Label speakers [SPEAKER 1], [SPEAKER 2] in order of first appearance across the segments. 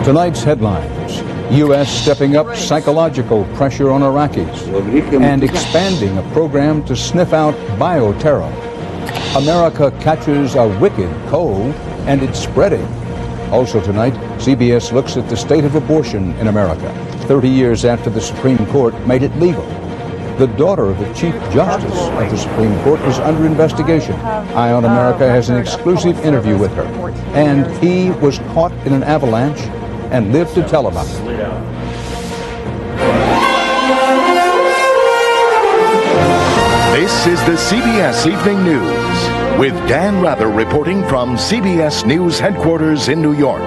[SPEAKER 1] Tonight's headlines: U.S. stepping up psychological pressure on Iraqis and expanding a program to sniff out bioterror. America catches a wicked cold and it's spreading. Also tonight, CBS looks at the state of abortion in America, 30 years after the Supreme Court made it legal. The daughter of the Chief Justice of the Supreme Court is under investigation. Eye on America has an exclusive interview with her. And he was caught in an avalanche and lived to tell about it.
[SPEAKER 2] This is the CBS Evening News with Dan Rather reporting from CBS News headquarters in New York.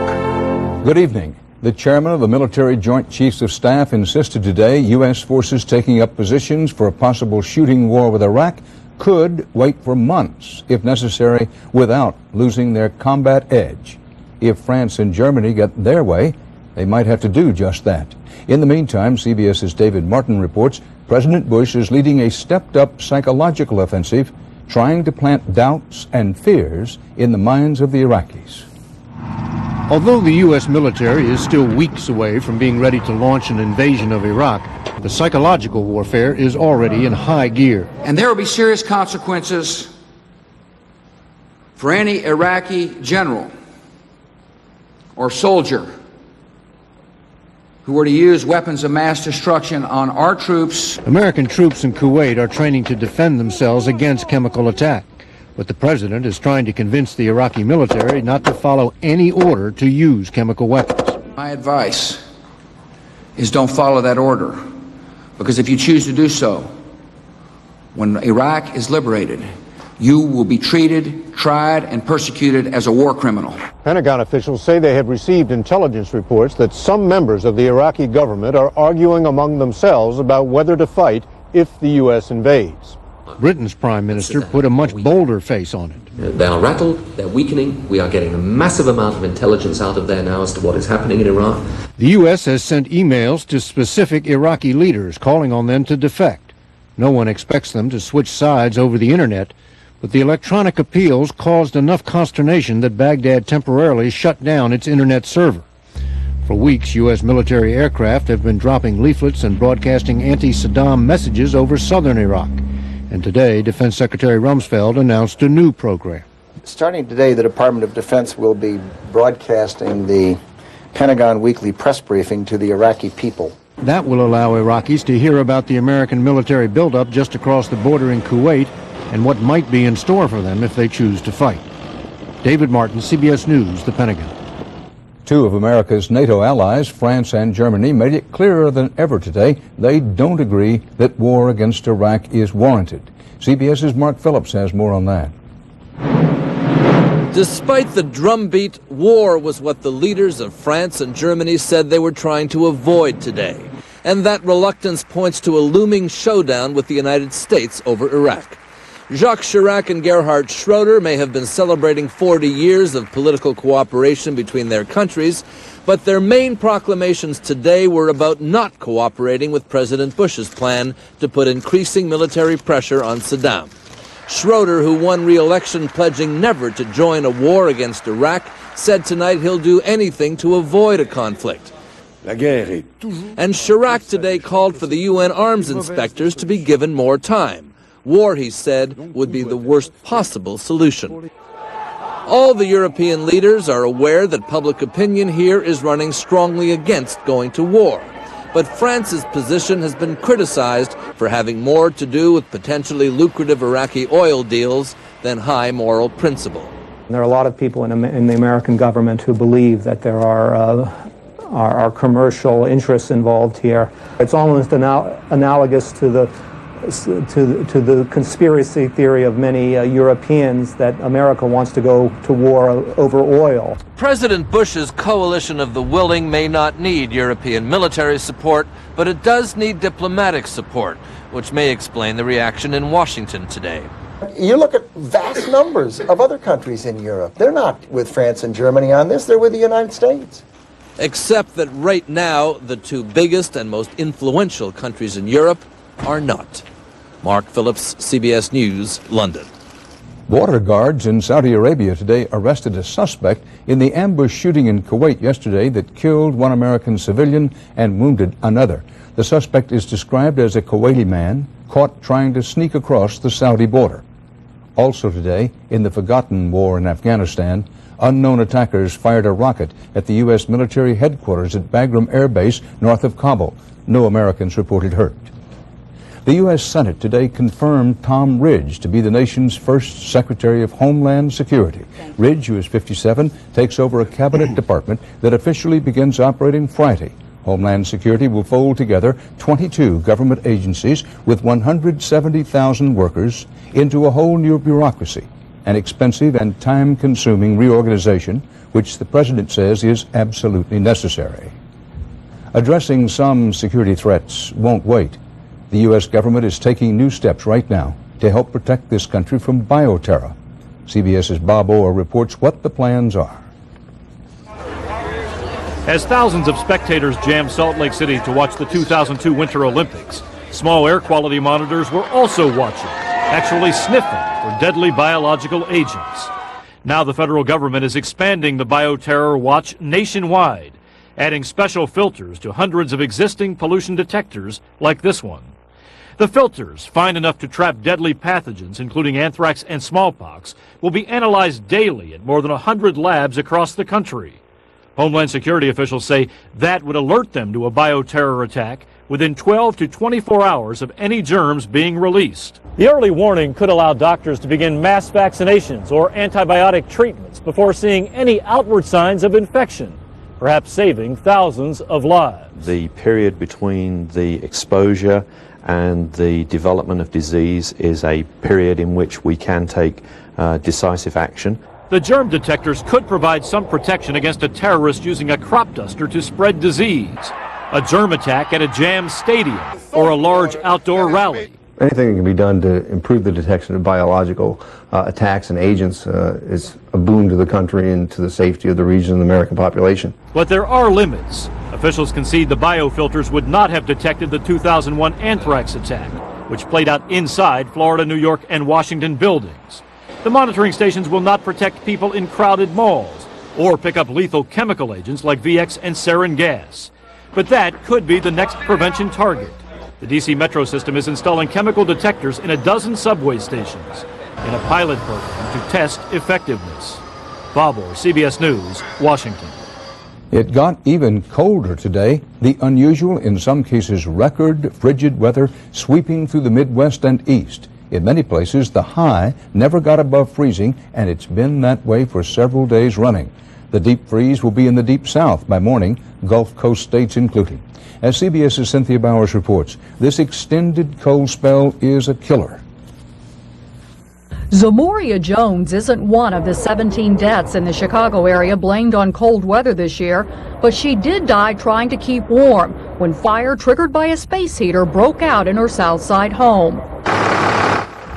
[SPEAKER 1] Good evening. The chairman of the Military Joint Chiefs of Staff insisted today U.S. forces taking up positions for a possible shooting war with Iraq could wait for months, if necessary, without losing their combat edge. If France and Germany get their way, they might have to do just that. In the meantime, CBS's David Martin reports President Bush is leading a stepped-up psychological offensive, trying to plant doubts and fears in the minds of the Iraqis.
[SPEAKER 3] Although the U.S. military is still weeks away from being ready to launch an invasion of Iraq, the psychological warfare is already in high gear.
[SPEAKER 4] And there will be serious consequences for any Iraqi general or soldier who were to use weapons of mass destruction on our troops.
[SPEAKER 3] American troops in Kuwait are training to defend themselves against chemical attack. But the president is trying to convince the Iraqi military not to follow any order to use chemical weapons.
[SPEAKER 4] My advice is don't follow that order, because if you choose to do so, when Iraq is liberated, you will be treated, tried, and persecuted as a war criminal.
[SPEAKER 5] Pentagon officials say they have received intelligence reports that some members of the Iraqi government are arguing among themselves about whether to fight if the U.S. invades.
[SPEAKER 3] Britain's prime minister put a much bolder face on it.
[SPEAKER 6] They are rattled, they're weakening. We are getting a massive amount of intelligence out of there now as to what is happening in Iraq.
[SPEAKER 3] The U.S. has sent emails to specific Iraqi leaders calling on them to defect. No one expects them to switch sides over the internet, but the electronic appeals caused enough consternation that Baghdad temporarily shut down its internet server. For weeks, U.S. military aircraft have been dropping leaflets and broadcasting anti-Saddam messages over southern Iraq. And today, Defense Secretary Rumsfeld announced a new program.
[SPEAKER 7] Starting today, the Department of Defense will be broadcasting the Pentagon Weekly Press Briefing to the Iraqi people.
[SPEAKER 3] That will allow Iraqis to hear about the American military buildup just across the border in Kuwait and what might be in store for them if they choose to fight. David Martin, CBS News, the Pentagon.
[SPEAKER 1] Two of America's NATO allies, France and Germany, made it clearer than ever today they don't agree that war against Iraq is warranted. CBS's Mark Phillips has more on that.
[SPEAKER 8] Despite the drumbeat, war was what the leaders of France and Germany said they were trying to avoid today. And that reluctance points to a looming showdown with the United States over Iraq. Jacques Chirac and Gerhard Schroeder may have been celebrating 40 years of political cooperation between their countries, but their main proclamations today were about not cooperating with President Bush's plan to put increasing military pressure on Saddam. Schroeder, who won re-election pledging never to join a war against Iraq, said tonight he'll do anything to avoid a conflict. And Chirac today called for the UN arms inspectors to be given more time. War, he said, would be the worst possible solution. All the European leaders are aware that public opinion here is running strongly against going to war. But France's position has been criticized for having more to do with potentially lucrative Iraqi oil deals than high moral principle.
[SPEAKER 9] There are a lot of people in the American government who believe that there are commercial interests involved here. It's almost analogous to the conspiracy theory of many Europeans that America wants to go to war over oil.
[SPEAKER 8] President Bush's coalition of the willing may not need European military support, but it does need diplomatic support, which may explain the reaction in Washington today.
[SPEAKER 7] You look at vast numbers of other countries in Europe. They're not with France and Germany on this. They're with the United States.
[SPEAKER 8] Except that right now, the two biggest and most influential countries in Europe are not. Mark Phillips, CBS News, London.
[SPEAKER 1] Border guards in Saudi Arabia today arrested a suspect in the ambush shooting in Kuwait yesterday that killed one American civilian and wounded another. The suspect is described as a Kuwaiti man caught trying to sneak across the Saudi border. Also today, in the forgotten war in Afghanistan, unknown attackers fired a rocket at the U.S. military headquarters at Bagram Air Base north of Kabul. No Americans reported hurt. The U.S. Senate today confirmed Tom Ridge to be the nation's first Secretary of Homeland Security. Ridge, who is 57, takes over a cabinet department that officially begins operating Friday. Homeland Security will fold together 22 government agencies with 170,000 workers into a whole new bureaucracy, an expensive and time-consuming reorganization which the President says is absolutely necessary. Addressing some security threats won't wait. The U.S. government is taking new steps right now to help protect this country from bioterror. CBS's Bob Orr reports what the plans are.
[SPEAKER 10] As thousands of spectators jammed Salt Lake City to watch the 2002 Winter Olympics, small air quality monitors were also watching, actually sniffing for deadly biological agents. Now the federal government is expanding the bioterror watch nationwide, adding special filters to hundreds of existing pollution detectors like this one. The filters, fine enough to trap deadly pathogens, including anthrax and smallpox, will be analyzed daily at more than 100 labs across the country. Homeland Security officials say that would alert them to a bioterror attack within 12 to 24 hours of any germs being released. The early warning could allow doctors to begin mass vaccinations or antibiotic treatments before seeing any outward signs of infection, perhaps saving thousands of lives.
[SPEAKER 11] The period between the exposure and the development of disease is a period in which we can take decisive action.
[SPEAKER 10] The germ detectors could provide some protection against a terrorist using a crop duster to spread disease, a germ attack at a jammed stadium, or a large outdoor rally.
[SPEAKER 12] Anything that can be done to improve the detection of biological attacks and agents is a boon to the country and to the safety of the region and the American population.
[SPEAKER 10] But there are limits. Officials concede the biofilters would not have detected the 2001 anthrax attack, which played out inside Florida, New York, and Washington buildings. The monitoring stations will not protect people in crowded malls or pick up lethal chemical agents like VX and sarin gas. But that could be the next prevention target. The D.C. Metro system is installing chemical detectors in a dozen subway stations in a pilot program to test effectiveness. Bob Orr, CBS News, Washington.
[SPEAKER 1] It got even colder today. The unusual, in some cases record, frigid weather sweeping through the Midwest and East. In many places, the high never got above freezing, and it's been that way for several days running. The deep freeze will be in the deep south by morning, Gulf Coast states including. As CBS's Cynthia Bowers reports, this extended cold spell is a killer.
[SPEAKER 13] Zamoria Jones isn't one of the 17 deaths in the Chicago area blamed on cold weather this year, but she did die trying to keep warm when fire triggered by a space heater broke out in her South Side home.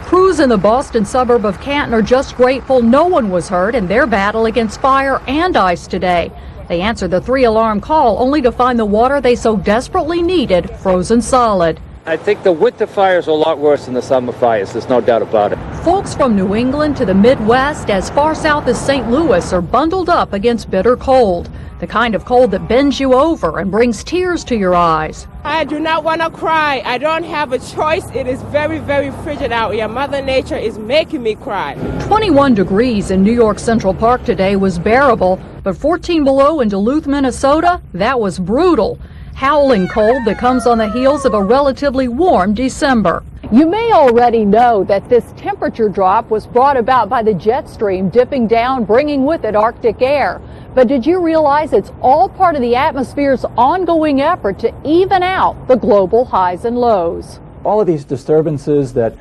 [SPEAKER 13] Crews in the Boston suburb of Canton are just grateful no one was hurt in their battle against fire and ice today. They answered the 3-alarm call only to find the water they so desperately needed frozen solid.
[SPEAKER 14] I think the winter fires are a lot worse than the summer fires, there's no doubt about it.
[SPEAKER 13] Folks from New England to the Midwest, as far south as St. Louis, are bundled up against bitter cold. The kind of cold that bends you over and brings tears to your eyes.
[SPEAKER 15] I do not want to cry. I don't have a choice. It is very, very frigid out here. Mother Nature is making me cry. 21
[SPEAKER 13] degrees in New York Central Park today was bearable, but 14 below in Duluth, Minnesota, that was brutal. Howling cold that comes on the heels of a relatively warm December.
[SPEAKER 16] You may already know that this temperature drop was brought about by the jet stream dipping down, bringing with it Arctic air. But did you realize it's all part of the atmosphere's ongoing effort to even out the global highs and lows?
[SPEAKER 9] All of these disturbances that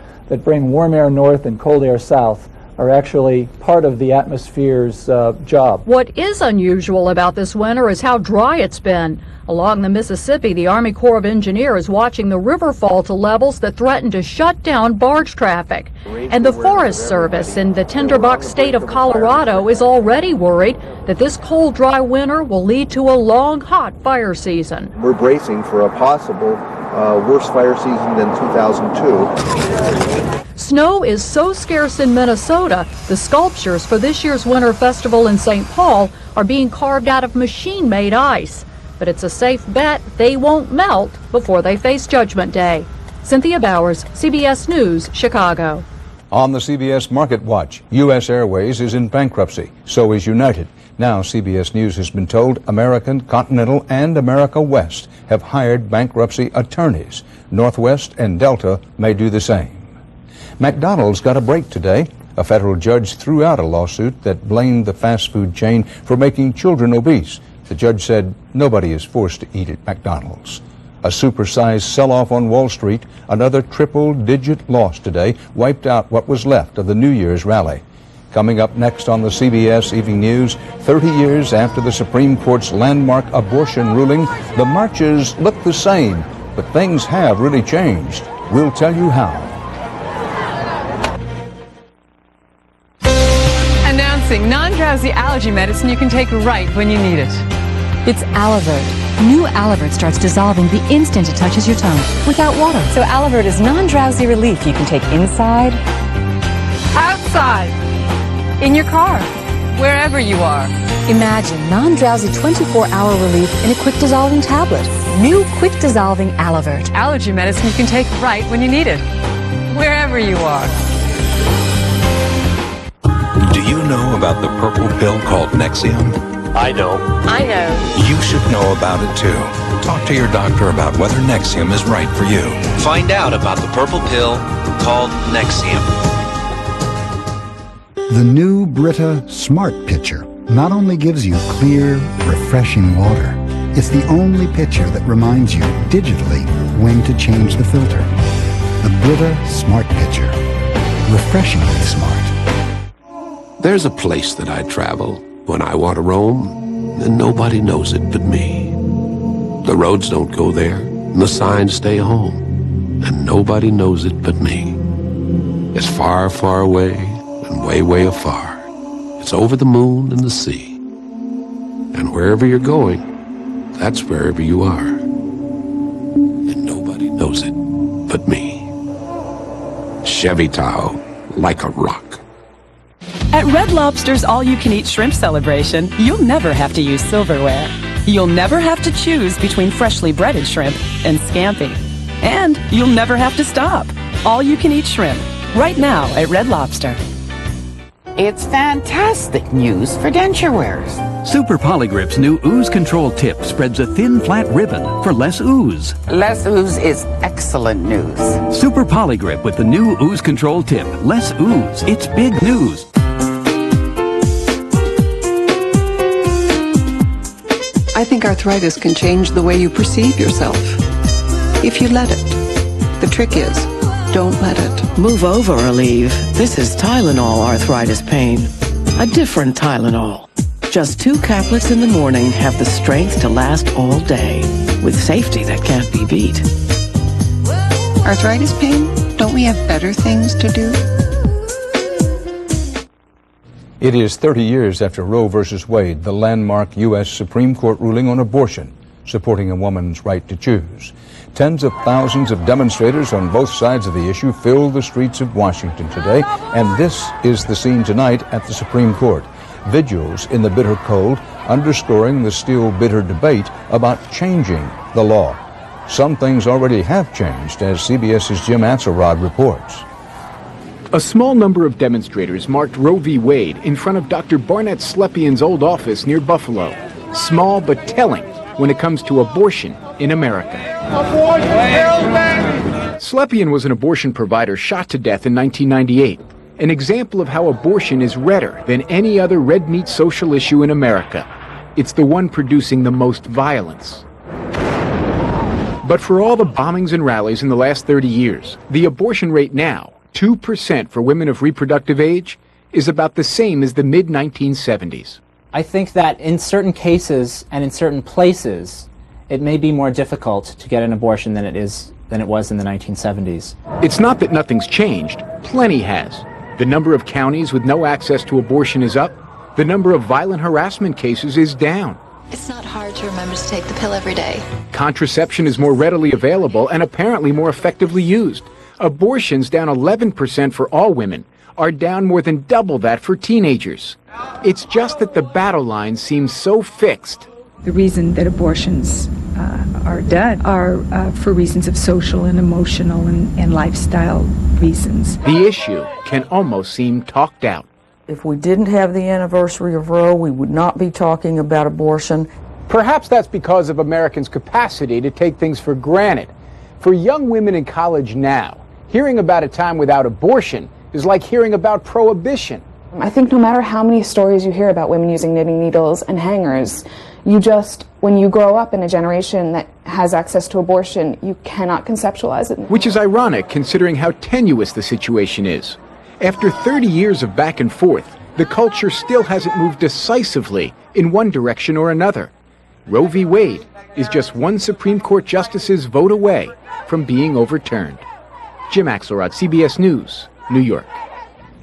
[SPEAKER 9] bring warm air north and cold air south are actually part of the atmosphere's job.
[SPEAKER 13] What is unusual about this winter is how dry it's been. Along the Mississippi, the Army Corps of Engineers is watching the river fall to levels that threaten to shut down barge traffic. And the Forest Service in the tinderbox state of Colorado is already worried that this cold, dry winter will lead to a long, hot fire season.
[SPEAKER 17] We're bracing for a possible worse fire season than 2002.
[SPEAKER 13] Snow is so scarce in Minnesota, the sculptures for this year's Winter Festival in St. Paul are being carved out of machine-made ice. But it's a safe bet they won't melt before they face Judgment Day. Cynthia Bowers, CBS News, Chicago.
[SPEAKER 1] On the CBS Market Watch, U.S. Airways is in bankruptcy. So is United. Now CBS News has been told American, Continental, and America West have hired bankruptcy attorneys. Northwest and Delta may do the same. McDonald's got a break today. A federal judge threw out a lawsuit that blamed the fast food chain for making children obese. The judge said nobody is forced to eat at McDonald's. A supersized sell-off on Wall Street, another triple-digit loss today, wiped out what was left of the New Year's rally. Coming up next on the CBS Evening News, 30 years after the Supreme Court's landmark abortion ruling, the marches look the same, but things have really changed. We'll tell you how.
[SPEAKER 17] Announcing non-drowsy allergy medicine you can take right when you need it.
[SPEAKER 18] It's Alavert. New Alavert starts dissolving the instant it touches your tongue, without water.
[SPEAKER 17] So Alavert is non-drowsy relief you can take inside, outside, in your car, wherever you are.
[SPEAKER 18] Imagine non-drowsy 24-hour relief in a quick-dissolving tablet. New quick-dissolving Alavert.
[SPEAKER 17] Allergy medicine you can take right when you need it, wherever you are.
[SPEAKER 19] Do you know about the purple pill called Nexium?
[SPEAKER 20] I know.
[SPEAKER 17] I know.
[SPEAKER 19] You should know about it too. Talk to your doctor about whether Nexium is right for you.
[SPEAKER 20] Find out about the purple pill called Nexium.
[SPEAKER 21] The new Brita Smart Pitcher not only gives you clear, refreshing water, it's the only pitcher that reminds you digitally when to change the filter. The Brita Smart Pitcher. Refreshingly smart.
[SPEAKER 22] There's a place that I travel when I want to roam, and nobody knows it but me. The roads don't go there, and the signs stay home, and nobody knows it but me. It's far, far away, and way, way afar. It's over the moon and the sea. And wherever you're going, that's wherever you are. And nobody knows it but me. Chevy Tahoe, like a rock.
[SPEAKER 23] At Red Lobster's all-you-can-eat shrimp celebration, you'll never have to use silverware. You'll never have to choose between freshly breaded shrimp and scampi. And you'll never have to stop. All-you-can-eat shrimp, right now at Red Lobster.
[SPEAKER 24] It's fantastic news for denture wearers.
[SPEAKER 25] Super Polygrip's new ooze control tip spreads a thin, flat ribbon for less ooze.
[SPEAKER 24] Less ooze is excellent news.
[SPEAKER 25] Super Polygrip with the new ooze control tip. Less ooze. It's big news.
[SPEAKER 26] I think arthritis can change the way you perceive yourself, if you let it. The trick is, don't let it.
[SPEAKER 27] Move over, Aleve. This is Tylenol arthritis pain. A different Tylenol. Just 2 caplets in the morning have the strength to last all day, with safety that can't be beat.
[SPEAKER 26] Arthritis pain? Don't we have better things to do?
[SPEAKER 1] It is 30 years after Roe v. Wade, the landmark U.S. Supreme Court ruling on abortion, supporting a woman's right to choose. Tens of thousands of demonstrators on both sides of the issue filled the streets of Washington today, and this is the scene tonight at the Supreme Court. Vigils in the bitter cold, underscoring the still bitter debate about changing the law. Some things already have changed, as CBS's Jim Axelrod reports.
[SPEAKER 28] A small number of demonstrators marked Roe v. Wade in front of Dr. Barnett Slepian's old office near Buffalo. Small but telling when it comes to abortion in America. Slepian was an abortion provider shot to death in 1998. An example of how abortion is redder than any other red meat social issue in America. It's the one producing the most violence. But for all the bombings and rallies in the last 30 years, the abortion rate now, 2% for women of reproductive age, is about the same as the mid-1970s.
[SPEAKER 29] I think that in certain cases and in certain places, it may be more difficult to get an abortion than it was in the 1970s.
[SPEAKER 28] It's not that nothing's changed. Plenty has. The number of counties with no access to abortion is up. The number of violent harassment cases is down.
[SPEAKER 30] It's not hard to remember to take the pill every day.
[SPEAKER 28] Contraception is more readily available and apparently more effectively used. Abortions, down 11% for all women, are down more than double that for teenagers. It's just that the battle line seems so fixed.
[SPEAKER 2] The reason that abortions are done are for reasons of social and emotional and lifestyle reasons.
[SPEAKER 28] The issue can almost seem talked out.
[SPEAKER 3] If we didn't have the anniversary of Roe, we would not be talking about abortion.
[SPEAKER 28] Perhaps that's because of Americans' capacity to take things for granted. For young women in college now, hearing about a time without abortion is like hearing about prohibition.
[SPEAKER 4] I think no matter how many stories you hear about women using knitting needles and hangers, when you grow up in a generation that has access to abortion, you cannot conceptualize it.
[SPEAKER 28] Which is ironic considering how tenuous the situation is. After 30 years of back and forth, the culture still hasn't moved decisively in one direction or another. Roe v. Wade is just one Supreme Court justice's vote away from being overturned. Jim Axelrod, CBS News, New York.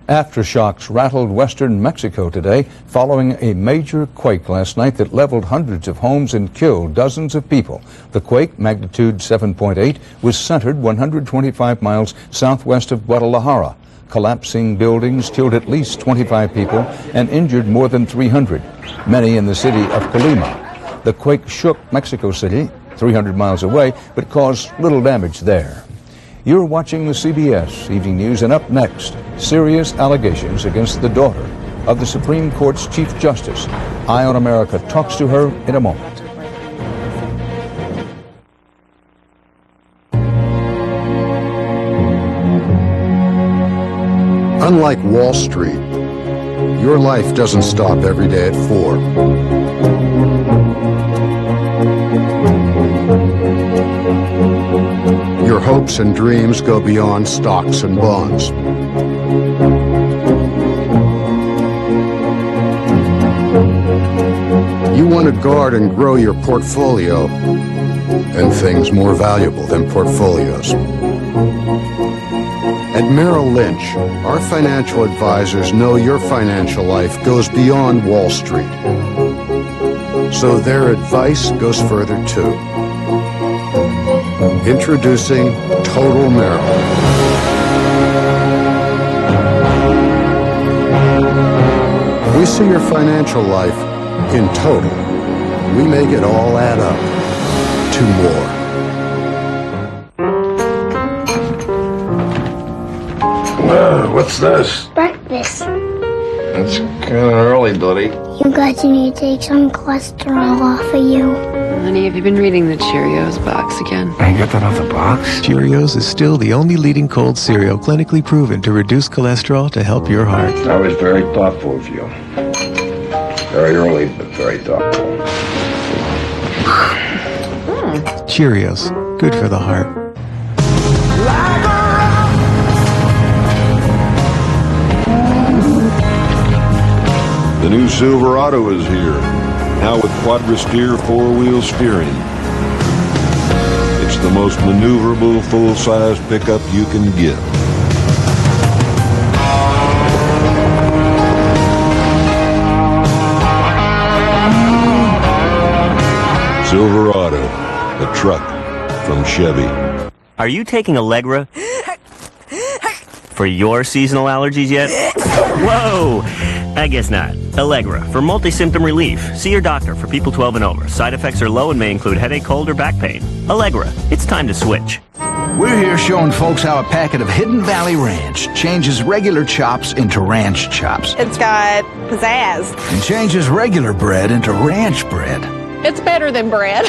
[SPEAKER 1] Aftershocks rattled western Mexico today following a major quake last night that leveled hundreds of homes and killed dozens of people. The quake, magnitude 7.8, was centered 125 miles southwest of Guadalajara. Collapsing buildings killed at least 25 people and injured more than 300, many in the city of Colima. The quake shook Mexico City, 300 miles away, but caused little damage there. You're watching the CBS Evening News, and up next, serious allegations against the daughter of the Supreme Court's Chief Justice. Eye on America talks to her in a moment.
[SPEAKER 5] Unlike Wall Street, your life doesn't stop every day at 4. Your hopes and dreams go beyond stocks and bonds. You want to guard and grow your portfolio and things more valuable than portfolios. At Merrill Lynch, our financial advisors know your financial life goes beyond Wall Street. So their advice goes further too. Introducing Total Merrill. We see your financial life in total. We make it all add up to more.
[SPEAKER 6] What's this?
[SPEAKER 7] Breakfast.
[SPEAKER 6] It's kind of early, buddy.
[SPEAKER 7] You guys need to take some cholesterol off of you.
[SPEAKER 8] Honey, have you been reading the Cheerios box again?
[SPEAKER 6] I got that off the box.
[SPEAKER 10] Cheerios is still the only leading cold cereal clinically proven to reduce cholesterol to help your heart.
[SPEAKER 6] That was very thoughtful of you. Very early, but very thoughtful.
[SPEAKER 10] Cheerios, good for the heart.
[SPEAKER 6] The new Silverado is here, now with quadra-steer four-wheel steering. It's the most maneuverable full-size pickup you can get. Silverado, the truck from Chevy.
[SPEAKER 11] Are you taking Allegra for your seasonal allergies yet? Whoa! I guess not. Allegra for multi-symptom relief. See your doctor for people 12 and over. Side effects are low and may include headache, cold, or back pain. Allegra, it's time to switch.
[SPEAKER 12] We're here showing folks how a packet of Hidden Valley Ranch changes regular chops into ranch chops.
[SPEAKER 31] It's got pizzazz.
[SPEAKER 12] And changes regular bread into ranch bread.
[SPEAKER 31] It's better than bread.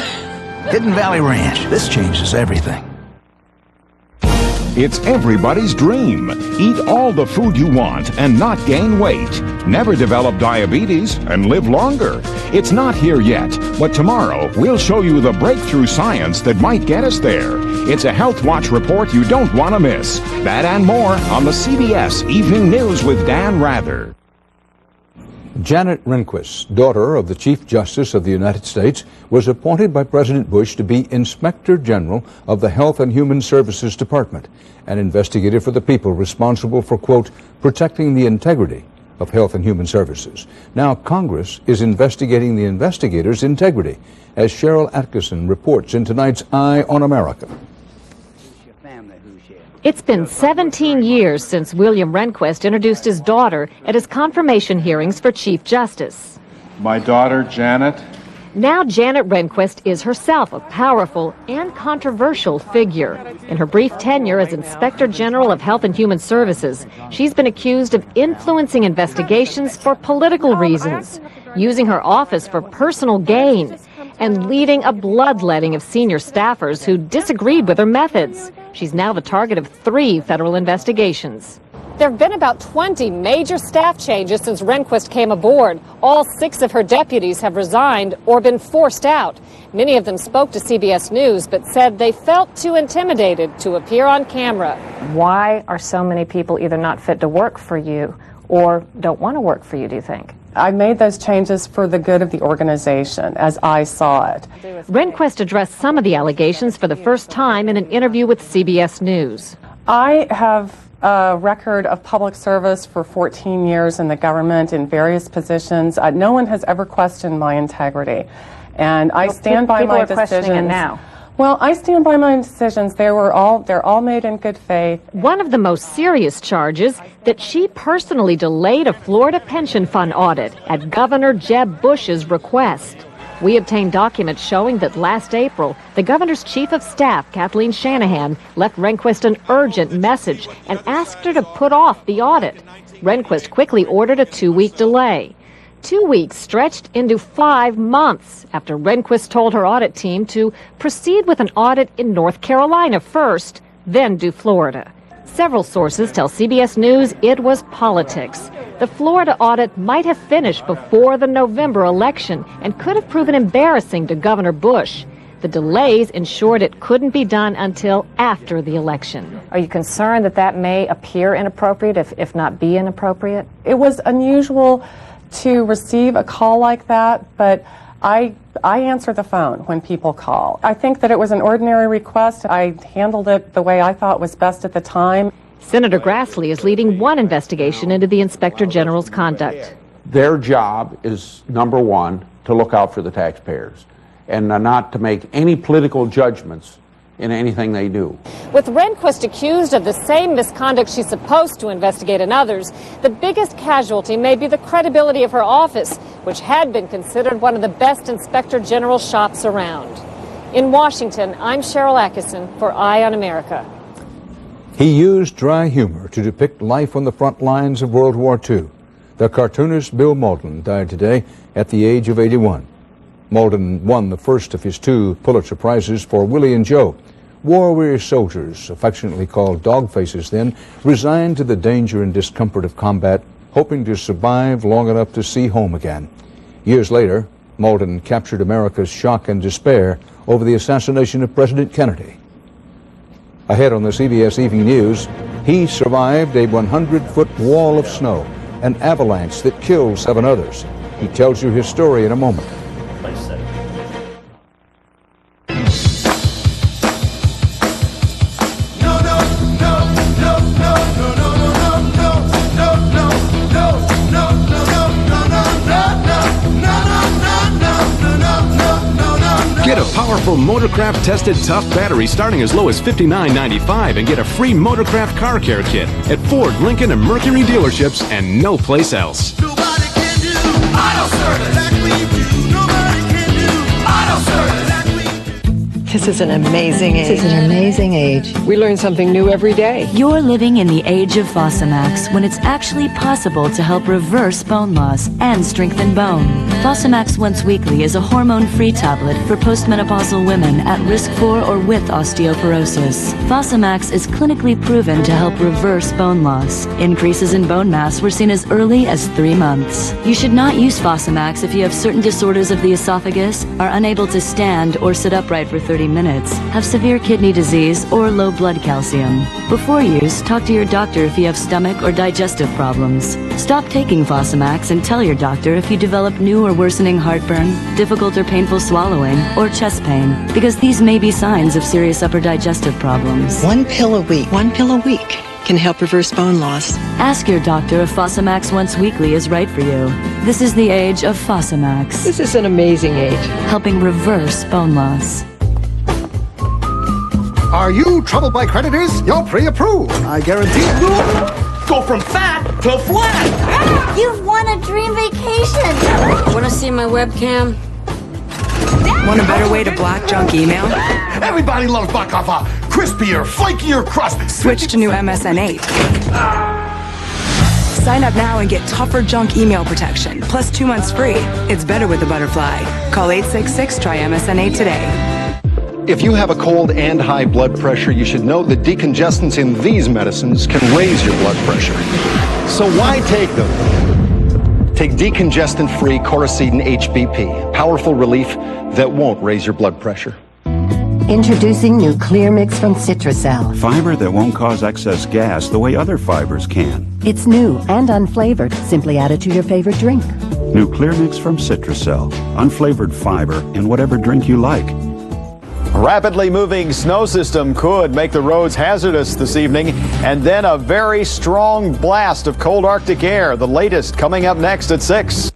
[SPEAKER 12] Hidden Valley Ranch. This changes everything.
[SPEAKER 32] It's everybody's dream. Eat all the food you want and not gain weight. Never develop diabetes and live longer. It's not here yet, but tomorrow we'll show you the breakthrough science that might get us there. It's a Health Watch report you don't want to miss. That and more on the CBS Evening News with Dan Rather.
[SPEAKER 1] Janet Rehnquist, daughter of the Chief Justice of the United States, was appointed by President Bush to be Inspector General of the Health and Human Services Department, an investigator for the people responsible for, quote, protecting the integrity of health and human services. Now Congress is investigating the investigators' integrity, as Cheryl Atkinson reports in tonight's Eye on America.
[SPEAKER 9] It's been 17 years since William Rehnquist introduced his daughter at his confirmation hearings for Chief Justice.
[SPEAKER 13] My daughter, Janet.
[SPEAKER 9] Now Janet Rehnquist is herself a powerful and controversial figure. In her brief tenure as Inspector General of Health and Human Services, she's been accused of influencing investigations for political reasons, using her office for personal gain, and leading a bloodletting of senior staffers who disagreed with her methods. She's now the target of 3 federal investigations.
[SPEAKER 14] There have been about 20 major staff changes since Rehnquist came aboard. All 6 of her deputies have resigned or been forced out. Many of them spoke to CBS News, but said they felt too intimidated to appear on camera.
[SPEAKER 15] Why are so many people either not fit to work for you or don't want to work for you, do you think?
[SPEAKER 16] I made those changes for the good of the organization, as I saw it.
[SPEAKER 9] Rehnquist addressed some of the allegations for the first time in an interview with CBS News.
[SPEAKER 16] I have a record of public service for 14 years in the government in various positions. No one has ever questioned my integrity, and I stand by my decisions.
[SPEAKER 15] People are questioning it now.
[SPEAKER 16] Well, I stand by my decisions. They're all made in good faith.
[SPEAKER 9] One of the most serious charges, that she personally delayed a Florida pension fund audit at Governor Jeb Bush's request. We obtained documents showing that last April, the governor's chief of staff, Kathleen Shanahan, left Rehnquist an urgent message and asked her to put off the audit. Rehnquist quickly ordered a 2-week delay. 2 weeks stretched into 5 months after Rehnquist told her audit team to proceed with an audit in North Carolina first, then do Florida. Several sources tell CBS News it was politics. The Florida audit might have finished before the November election and could have proven embarrassing to Governor Bush. The delays ensured it couldn't be done until after the election.
[SPEAKER 15] Are you concerned that that may appear inappropriate, if not be inappropriate?
[SPEAKER 16] It was unusual to receive a call like that, but I answer the phone when people call. I think that it was an ordinary request. I handled it the way I thought was best at the time.
[SPEAKER 9] Senator Grassley is leading one investigation into the Inspector General's conduct.
[SPEAKER 17] Their job is, number one, to look out for the taxpayers and not to make any political judgments in anything they do.
[SPEAKER 14] With Rehnquist accused of the same misconduct she's supposed to investigate in others, the biggest casualty may be the credibility of her office, which had been considered one of the best Inspector General shops around. In Washington, I'm Cheryl Atkinson for Eye on America.
[SPEAKER 1] He used dry humor to depict life on the front lines of World War II. The cartoonist Bill Mauldin died today at the age of 81. Mauldin won the first of his 2 Pulitzer Prizes for Willie and Joe. War-weary soldiers, affectionately called dog faces then, resigned to the danger and discomfort of combat, hoping to survive long enough to see home again. Years later, Mauldin captured America's shock and despair over the assassination of President Kennedy. Ahead on the CBS Evening News, he survived a 100-foot wall of snow, an avalanche that killed 7 others. He tells you his story in a moment.
[SPEAKER 18] Get a powerful Motorcraft tested tough battery starting as low as $59.95 and get a free Motorcraft car care kit at Ford, Lincoln, and Mercury dealerships and no place else.
[SPEAKER 19] Nobody can do auto service like we do. Nobody can do auto service like we do.
[SPEAKER 20] This is an amazing age.
[SPEAKER 21] This is an amazing age.
[SPEAKER 20] We learn something new every day.
[SPEAKER 22] You're living in the age of Fosamax, when it's actually possible to help reverse bone loss and strengthen bone. Fosamax Once Weekly is a hormone-free tablet for postmenopausal women at risk for or with osteoporosis. Fosamax is clinically proven to help reverse bone loss. Increases in bone mass were seen as early as 3 months. You should not use Fosamax if you have certain disorders of the esophagus, are unable to stand or sit upright for 30 minutes, have severe kidney disease, or low blood calcium. Before use, talk to your doctor if you have stomach or digestive problems. Stop taking Fosamax and tell your doctor if you develop new or worsening heartburn, difficult or painful swallowing, or chest pain, because these may be signs of serious upper digestive problems.
[SPEAKER 20] 1 pill a week. 1 pill a week can help reverse bone loss.
[SPEAKER 22] Ask your doctor if Fosamax Once Weekly is right for you. This is the age of Fosamax.
[SPEAKER 20] This is an amazing age.
[SPEAKER 22] Helping reverse bone loss.
[SPEAKER 2] Are you troubled by creditors? You're pre-approved. I guarantee it.
[SPEAKER 3] Go from fat to flat.
[SPEAKER 4] You've won a dream vacation.
[SPEAKER 21] Want to see my webcam?
[SPEAKER 23] Want a better way to block junk email?
[SPEAKER 3] Everybody loves Black off a crispier, flakier crust.
[SPEAKER 23] Switch to new MSN 8. Sign up now and get tougher junk email protection, plus 2 months free. It's better with the Butterfly. Call 866-TRY-MSN8 today.
[SPEAKER 24] If you have a cold and high blood pressure, you should know that decongestants in these medicines can raise your blood pressure. So why take them? Take decongestant-free Coricidin HBP, powerful relief that won't raise your blood pressure.
[SPEAKER 25] Introducing new Clear Mix from Citracell.
[SPEAKER 26] Fiber that won't cause excess gas the way other fibers can.
[SPEAKER 25] It's new and unflavored. Simply add it to your favorite drink.
[SPEAKER 26] New Clear Mix from Citracell. Unflavored fiber in whatever drink you like.
[SPEAKER 27] A rapidly moving snow system could make the roads hazardous this evening, and then a very strong blast of cold Arctic air. The latest coming up next at 6.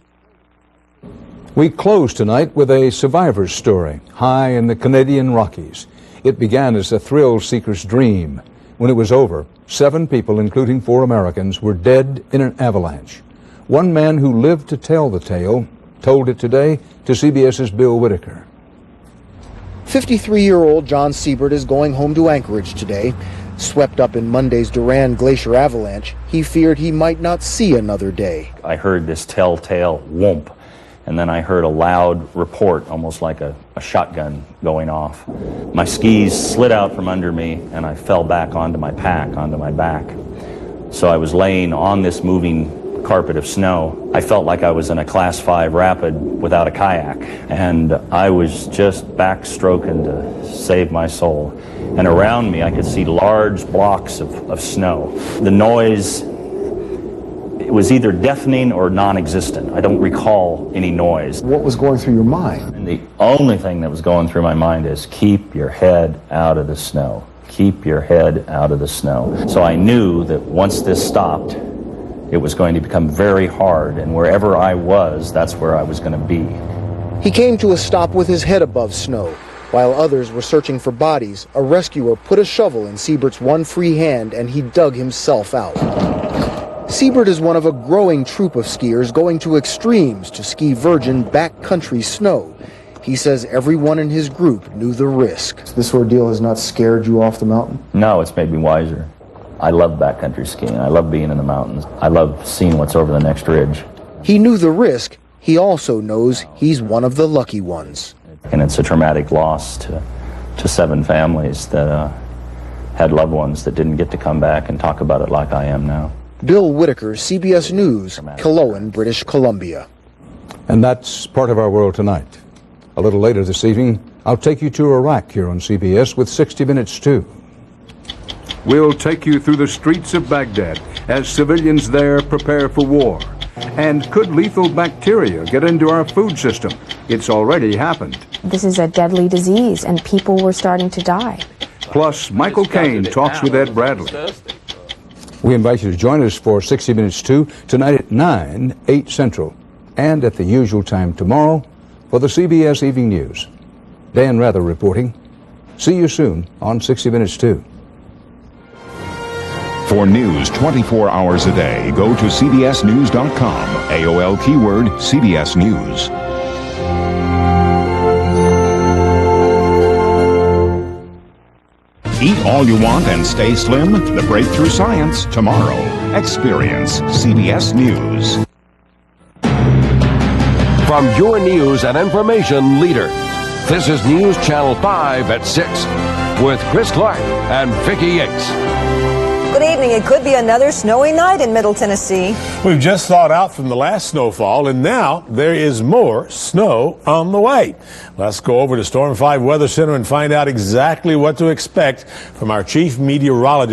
[SPEAKER 1] We close tonight with a survivor's story, high in the Canadian Rockies. It began as a thrill-seeker's dream. When it was over, 7 people, including 4 Americans, were dead in an avalanche. One man who lived to tell the tale told it today to CBS's Bill Whitaker.
[SPEAKER 28] 53-year-old John Siebert is going home to Anchorage today. Swept up in Monday's Duran Glacier avalanche, he feared he might not see another day.
[SPEAKER 29] I heard this telltale whoomp, and then I heard a loud report, almost like a shotgun going off. My skis slid out from under me, and I fell back onto my pack, onto my back. So I was laying on this moving carpet of snow. I felt like I was in a Class 5 rapid without a kayak, and I was just backstroking to save my soul. And around me I could see large blocks of snow. The noise, it was either deafening or non-existent. I don't recall any noise.
[SPEAKER 28] What was going through your mind?
[SPEAKER 29] And the only thing that was going through my mind is keep your head out of the snow. Keep your head out of the snow. So I knew that once this stopped, it was going to become very hard, and wherever I was, that's where I was going to be.
[SPEAKER 28] He came to a stop with his head above snow. While others were searching for bodies, a rescuer put a shovel in Siebert's one free hand and he dug himself out. Siebert is one of a growing troop of skiers going to extremes to ski virgin backcountry snow. He says everyone in his group knew the risk. This ordeal has not scared you off the mountain?
[SPEAKER 29] No, it's made me wiser. I love backcountry skiing. I love being in the mountains. I love seeing what's over the next ridge.
[SPEAKER 28] He knew the risk. He also knows he's one of the lucky ones.
[SPEAKER 29] And it's a traumatic loss to 7 families that had loved ones that didn't get to come back and talk about it like I am now.
[SPEAKER 28] Bill Whitaker, CBS News, Kelowna, British Columbia.
[SPEAKER 1] And that's part of our world tonight. A little later this evening, I'll take you to Iraq here on CBS with 60 Minutes too. We'll take you through the streets of Baghdad as civilians there prepare for war. And could lethal bacteria get into our food system? It's already happened.
[SPEAKER 30] This is a deadly disease, and people were starting to die.
[SPEAKER 1] Plus, Michael Caine talks with Ed Bradley. We invite you to join us for 60 Minutes too, tonight at 9, 8 Central, and at the usual time tomorrow for the CBS Evening News. Dan Rather reporting. See you soon on 60 Minutes too.
[SPEAKER 32] For news 24 hours a day, go to cbsnews.com. AOL keyword CBS News. Eat all you want and stay slim? The breakthrough science tomorrow. Experience CBS News.
[SPEAKER 33] From your news and information leader, this is News Channel 5 at 6 with Chris Clark and Vicki Yates.
[SPEAKER 34] Good evening. It could be another snowy night in Middle Tennessee.
[SPEAKER 35] We've just thawed out from the last snowfall, and now there is more snow on the way. Let's go over to Storm 5 Weather Center and find out exactly what to expect from our chief meteorologist.